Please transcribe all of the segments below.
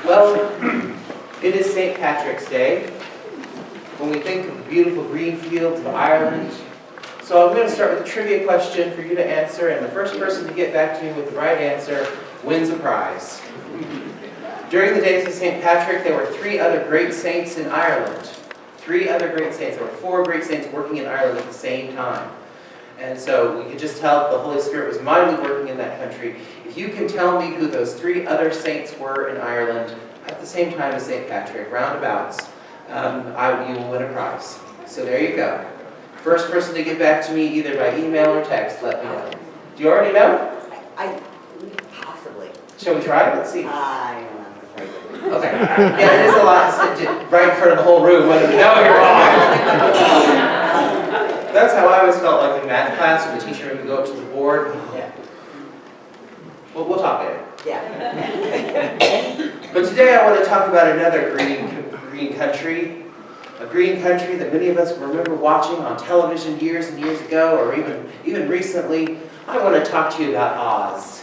Well, it is St. Patrick's Day. When we think of the beautiful green fields of Ireland. So I'm going to start with a trivia question for you to answer, and the first person to get back to me with the right answer wins a prize. During the days of St. Patrick, there were 3 other great saints in Ireland. 3 other great saints. There were 4 great saints working in Ireland at the same time. And so we could just tell the Holy Spirit was mightily working in that country. If you can tell me who those 3 other saints were in Ireland at the same time as St. Patrick, roundabouts, you will win a prize. So there you go. First person to get back to me either by email or text, let me know. Do you already know? I possibly. Shall we try? Let's see. I don't know. Okay. Yeah, it is a lot to sit right in front of the whole room. No, you're wrong. That's how I always felt like in math class when the teacher made me go up to the board. Yeah. Well, we'll talk later. Yeah. But today I want to talk about another green country. A green country that many of us remember watching on television years and years ago, or even recently. I want to talk to you about Oz.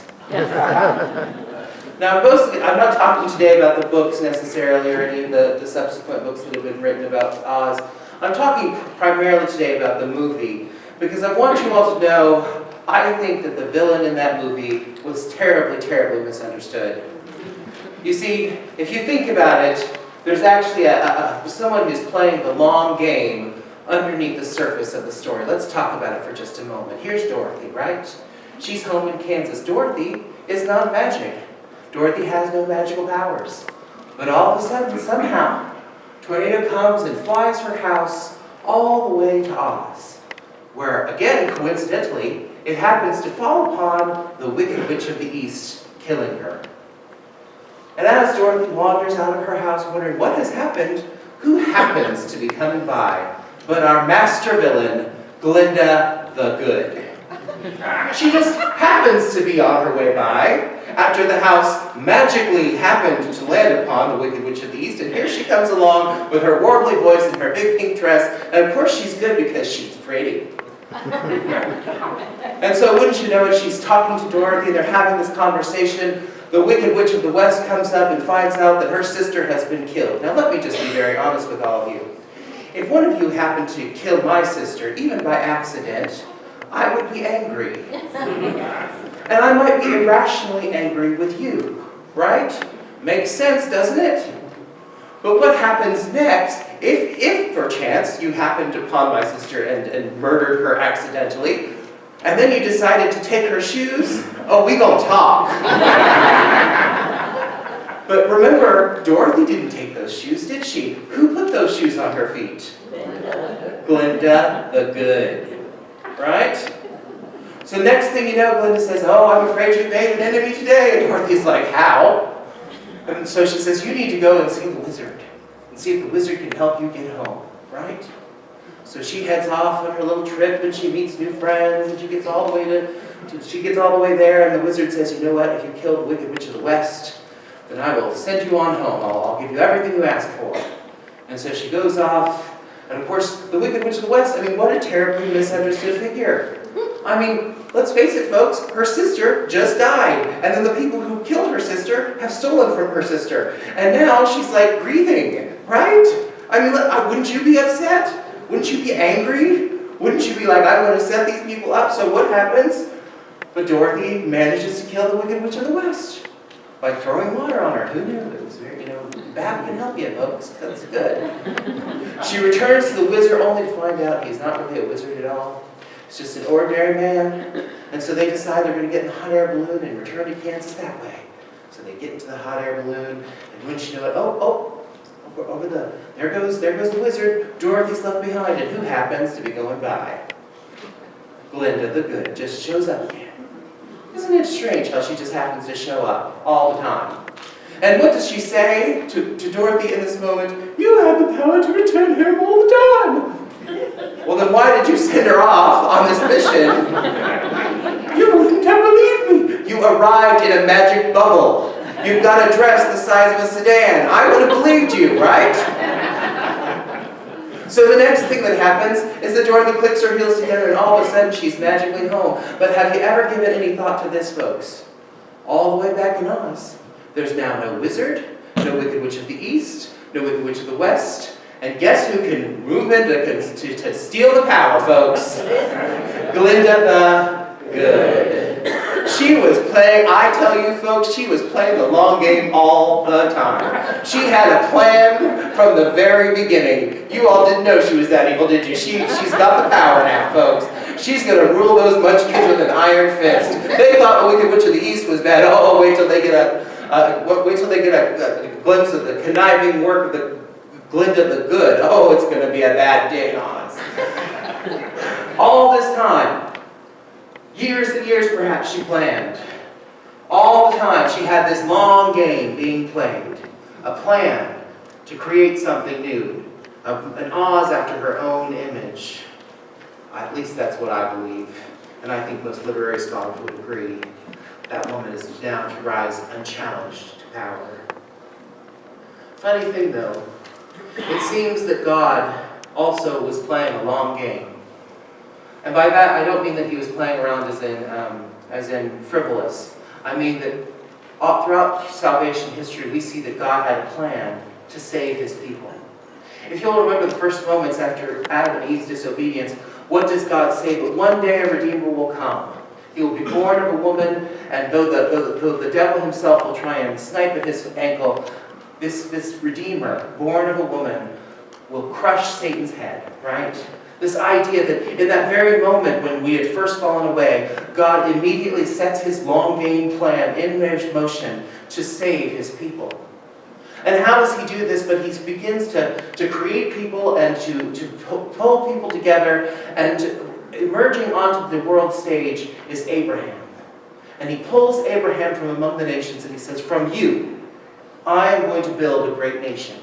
Now, I'm not talking today about the books necessarily, or any of the subsequent books that have been written about Oz. I'm talking primarily today about the movie, because I want you all to know, I think that the villain in that movie was terribly, terribly misunderstood. You see, if you think about it, there's actually someone who's playing the long game underneath the surface of the story. Let's talk about it for just a moment. Here's Dorothy, right? She's home in Kansas. Dorothy is not magic. Dorothy has no magical powers. But all of a sudden, somehow, tornado comes and flies her house all the way to Oz, where, again, coincidentally, it happens to fall upon the Wicked Witch of the East, killing her. And as Dorothy wanders out of her house wondering what has happened, who happens to be coming by but our master villain, Glinda the Good. She just happens to be on her way by after the house magically happened to land upon the Wicked Witch of the East, and here she comes along with her warbly voice and her big pink dress, and of course she's good because she's pretty. And so wouldn't you know it, she's talking to Dorothy, they're having this conversation. The Wicked Witch of the West comes up and finds out that her sister has been killed. Now let me just be very honest with all of you. If one of you happened to kill my sister, even by accident, I would be angry. And I might be irrationally angry with you, right? Makes sense, doesn't it? But what happens next, if perchance you happened upon my sister and murdered her accidentally, and then you decided to take her shoes? Oh, we gonna talk. But remember, Dorothy didn't take those shoes, did she? Who put those shoes on her feet? Glinda the Good. Right? So next thing you know, Glinda says, oh, I'm afraid you made an enemy today. And Dorothy's like, how? And so she says, you need to go and see the wizard. And see if the wizard can help you get home. Right? So she heads off on her little trip, and she meets new friends, and she gets all the way there, and the wizard says, you know what, if you kill the Wicked Witch of the West, then I will send you on home. I'll give you everything you ask for. And so she goes off, and of course, the Wicked Witch of the West, I mean, what a terribly misunderstood figure. I mean, let's face it, folks, her sister just died, and then the people who killed her sister have stolen from her sister. And now she's like grieving, right? I mean, wouldn't you be upset? Wouldn't you be angry? Wouldn't you be like, I'm going to set these people up? So what happens? But Dorothy manages to kill the Wicked Witch of the West by throwing water on her. Who knew? It was very, bad can help you, folks. That's good. She returns to the wizard only to find out he's not really a wizard at all. He's just an ordinary man. And so they decide they're going to get in the hot air balloon and return to Kansas that way. So they get into the hot air balloon, and wouldn't you know it, there goes the wizard. Dorothy's left behind, and who happens to be going by? Glinda the Good just shows up again. Isn't it strange how she just happens to show up all the time? And what does she say to Dorothy in this moment? You have the power to return home all the time. Well, then why did you send her off on this mission? You wouldn't have believed me. You arrived in a magic bubble. You've got a dress the size of a sedan. I would have believed you, right? So the next thing that happens is that Dorothy clicks her heels together and all of a sudden she's magically home. But have you ever given any thought to this, folks? All the way back in Oz, there's now no wizard, no no wicked witch of the east, no wicked witch of the west. And guess who can move in to steal the power, folks? Glinda the Good. She was playing, I tell you folks, she was playing the long game all the time. She had a plan from the very beginning. You all didn't know she was that evil, did you? She's got the power now, folks. She's going to rule those munchkins with an iron fist. They thought the wicked witch of the east was bad. Oh, wait till they get a glimpse of the conniving work of the Glinda the Good. Oh, it's going to be a bad day in Oz. All this time, years and years perhaps, she planned. All the time she had this long game being played. A plan to create something new. An Oz after her own image. At least that's what I believe. And I think most literary scholars would agree. That woman is now to rise unchallenged to power. Funny thing though, it seems that God also was playing a long game. And by that, I don't mean that he was playing around as in frivolous. I mean that throughout salvation history, we see that God had a plan to save his people. If you'll remember the first moments after Adam and Eve's disobedience, what does God say? But one day a Redeemer will come. He will be born of a woman, and though the devil himself will try and snipe at his ankle, this Redeemer, born of a woman, will crush Satan's head, right? This idea that in that very moment when we had first fallen away, God immediately sets his long game plan in motion to save his people. And how does he do this? But he begins to create people and to pull people together, and emerging onto the world stage is Abraham. And he pulls Abraham from among the nations and he says, from you, I am going to build a great nation.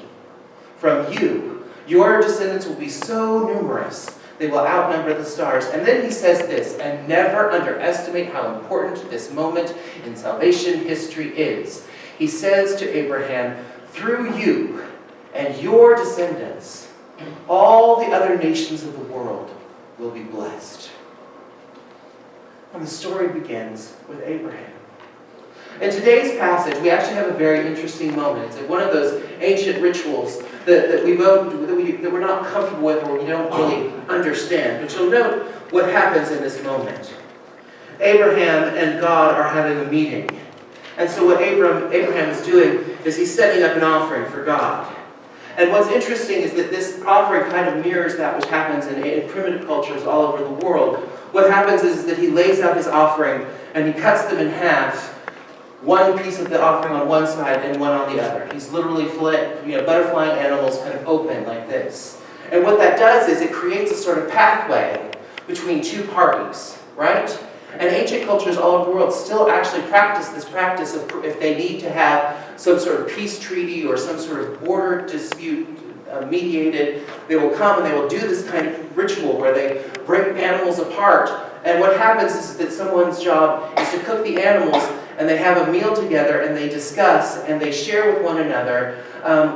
From you, your descendants will be so numerous, they will outnumber the stars. And then he says this, and never underestimate how important this moment in salvation history is. He says to Abraham, through you and your descendants, all the other nations of the world will be blessed. And the story begins with Abraham. In today's passage, we actually have a very interesting moment. It's one of those ancient rituals that we're not comfortable with or we don't really understand. But you'll note what happens in this moment. Abraham and God are having a meeting. And so what Abraham is doing is he's setting up an offering for God. And what's interesting is that this offering kind of mirrors that which happens in primitive cultures all over the world. What happens is that he lays out his offering and he cuts them in half. One piece of the offering on one side and one on the other. He's literally butterflying animals kind of open like this. And what that does is it creates a sort of pathway between two parties, right? And ancient cultures all over the world still actually practice this practice of if they need to have some sort of peace treaty or some sort of border dispute mediated, they will come and they will do this kind of ritual where they break animals apart. And what happens is that someone's job is to cook the animals, and they have a meal together and they discuss and they share with one another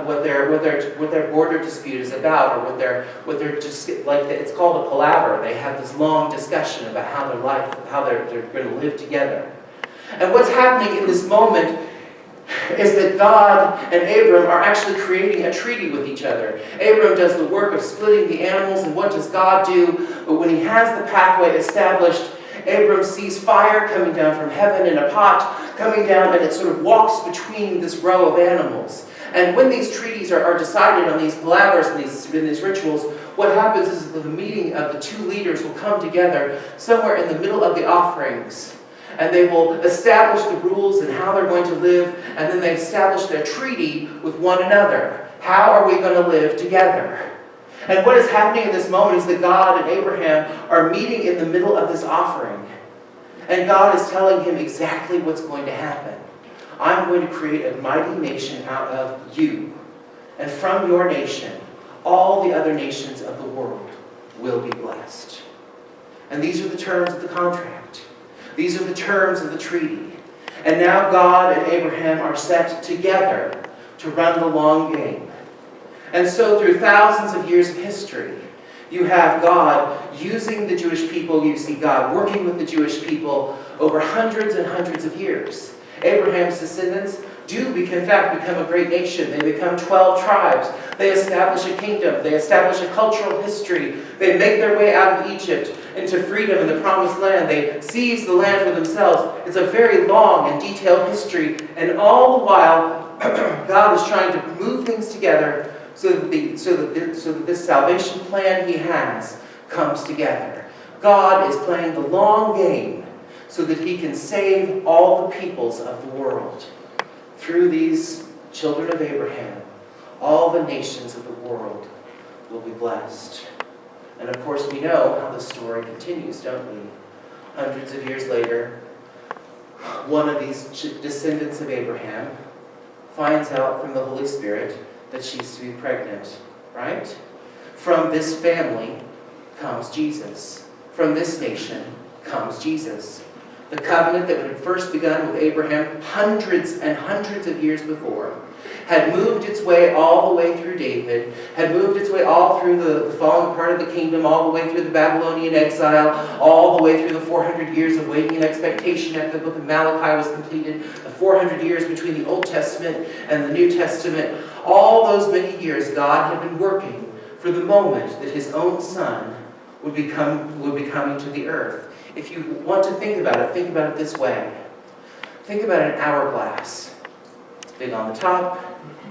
what their border dispute is about, or what they're just like. It's called a palaver. They have this long discussion about how they're going to live together. And what's happening in this moment is that God and Abram are actually creating a treaty with each other. Abram does the work of splitting the animals, and what does God do? But when he has the pathway established, Abram sees fire coming down from heaven in a pot, coming down, and it sort of walks between this row of animals. And when these treaties are decided on these palavers and these rituals, what happens is that the meeting of the two leaders will come together somewhere in the middle of the offerings. And they will establish the rules and how they're going to live, and then they establish their treaty with one another. How are we going to live together? And what is happening in this moment is that God and Abraham are meeting in the middle of this offering. And God is telling him exactly what's going to happen. I'm going to create a mighty nation out of you. And from your nation, all the other nations of the world will be blessed. And these are the terms of the contract. These are the terms of the treaty. And now God and Abraham are set together to run the long game. And so through thousands of years of history, you have God using the Jewish people. You see God working with the Jewish people over hundreds and hundreds of years. Abraham's descendants do, in fact, become a great nation. They become 12 tribes. They establish a kingdom. They establish a cultural history. They make their way out of Egypt into freedom in the promised land. They seize the land for themselves. It's a very long and detailed history. And all the while, God is trying to move things together so that this salvation plan he has comes together. God is playing the long game so that he can save all the peoples of the world. Through these children of Abraham, all the nations of the world will be blessed. And of course, we know how the story continues, don't we? Hundreds of years later, one of these descendants of Abraham finds out from the Holy Spirit that she's to be pregnant, right? From this family comes Jesus. From this nation comes Jesus. The covenant that had first begun with Abraham hundreds and hundreds of years before had moved its way all the way through David, had moved its way all through the fallen part of the kingdom, all the way through the Babylonian exile, all the way through the 400 years of waiting and expectation after the book of Malachi was completed, the 400 years between the Old Testament and the New Testament. All those many years, God had been working for the moment that his own son would be coming to the earth. If you want to think about it this way. Think about an hourglass. It's big on the top,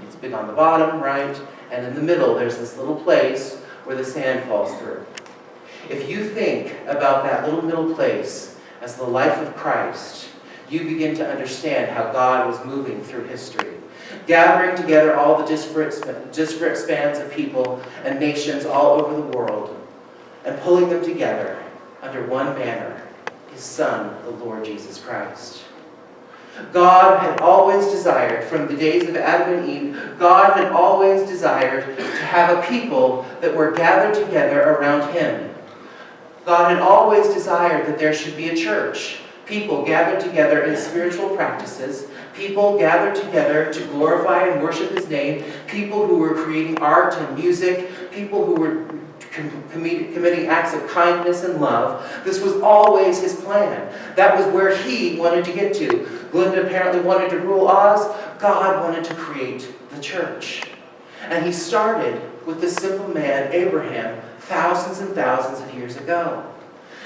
it's big on the bottom, right? And in the middle, there's this little place where the sand falls through. If you think about that little middle place as the life of Christ, you begin to understand how God was moving through history, gathering together all the disparate spans of people and nations all over the world, and pulling them together under one banner, his Son, the Lord Jesus Christ. God had always desired, from the days of Adam and Eve, God had always desired to have a people that were gathered together around him. God had always desired that there should be a church, people gathered together in spiritual practices, people gathered together to glorify and worship his name, people who were creating art and music, people who were committing acts of kindness and love. This was always his plan. That was where he wanted to get to. Glinda apparently wanted to rule Oz. God wanted to create the church. And he started with the simple man, Abraham, thousands and thousands of years ago.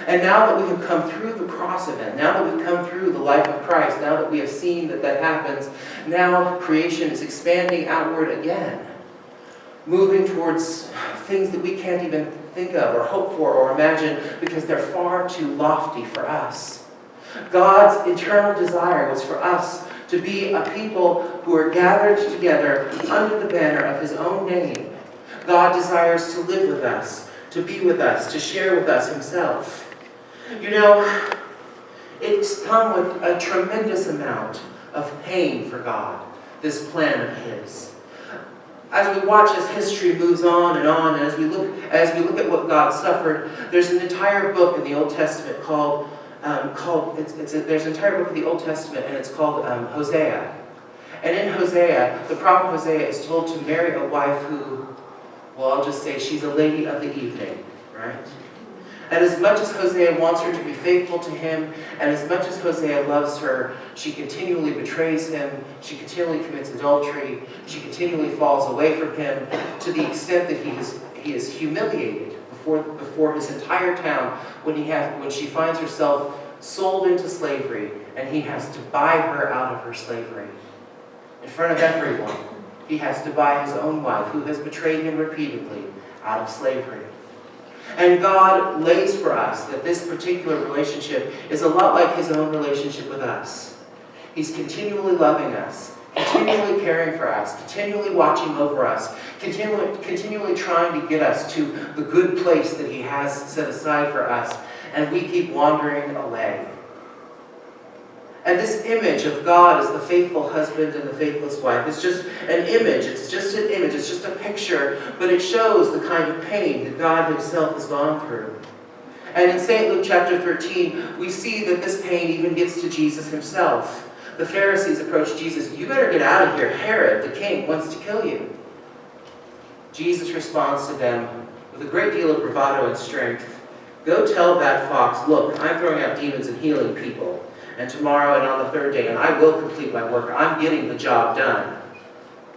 And now that we have come through the cross event, now that we've come through the life of Christ, now that we have seen that happens, now creation is expanding outward again, moving towards things that we can't even think of or hope for or imagine because they're far too lofty for us. God's eternal desire was for us to be a people who are gathered together under the banner of his own name. God desires to live with us, to be with us, to share with us himself. You know, it's come with a tremendous amount of pain for God, this plan of his. As we watch as history moves on, and as we look at what God suffered, there's an entire book in the Old Testament there's an entire book in the Old Testament, and it's called Hosea. And in Hosea, the prophet Hosea is told to marry a wife who, well, I'll just say she's a lady of the evening, right? And as much as Hosea wants her to be faithful to him, and as much as Hosea loves her, she continually betrays him, she continually commits adultery, she continually falls away from him, to the extent that he is humiliated before his entire town when she finds herself sold into slavery, and he has to buy her out of her slavery. In front of everyone, he has to buy his own wife, who has betrayed him repeatedly, out of slavery. And God lays for us that this particular relationship is a lot like his own relationship with us. He's continually loving us, continually caring for us, continually watching over us, continually trying to get us to the good place that he has set aside for us, and we keep wandering away. And this image of God as the faithful husband and the faithless wife is just an image. It's just an image. It's just a picture. But it shows the kind of pain that God himself has gone through. And in St. Luke chapter 13, we see that this pain even gets to Jesus himself. The Pharisees approach Jesus. You better get out of here. Herod, the king, wants to kill you. Jesus responds to them with a great deal of bravado and strength. Go tell that fox, look, I'm throwing out demons and healing people. and tomorrow and on the third day, and I will complete my work. I'm getting the job done.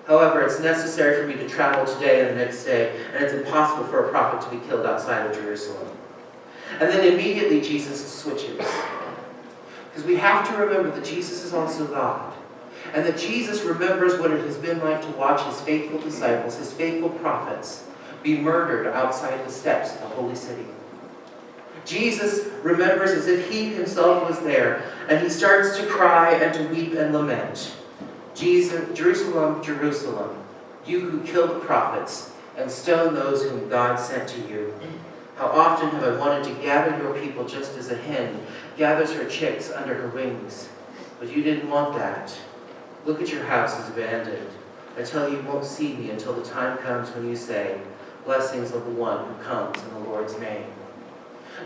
However, it's necessary for me to travel today and the next day, and it's impossible for a prophet to be killed outside of Jerusalem. And then immediately Jesus switches. Because we have to remember that Jesus is also God. And that Jesus remembers what it has been like to watch his faithful disciples, his faithful prophets, be murdered outside the steps of the holy city. Jesus remembers as if he himself was there, and he starts to cry and to weep and lament. Jerusalem, Jerusalem, you who killed the prophets and stoned those whom God sent to you. How often have I wanted to gather your people just as a hen gathers her chicks under her wings. But you didn't want that. Look at your house is abandoned. I tell you, you won't see me until the time comes when you say, blessings of the one who comes in the Lord's name.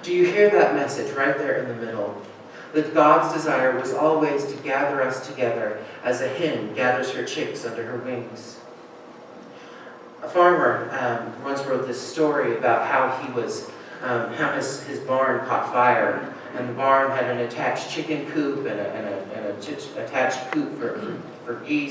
Do you hear that message right there in the middle? That God's desire was always to gather us together as a hen gathers her chicks under her wings. A farmer once wrote this story about how how his barn caught fire, and the barn had an attached chicken coop and an attached coop for geese.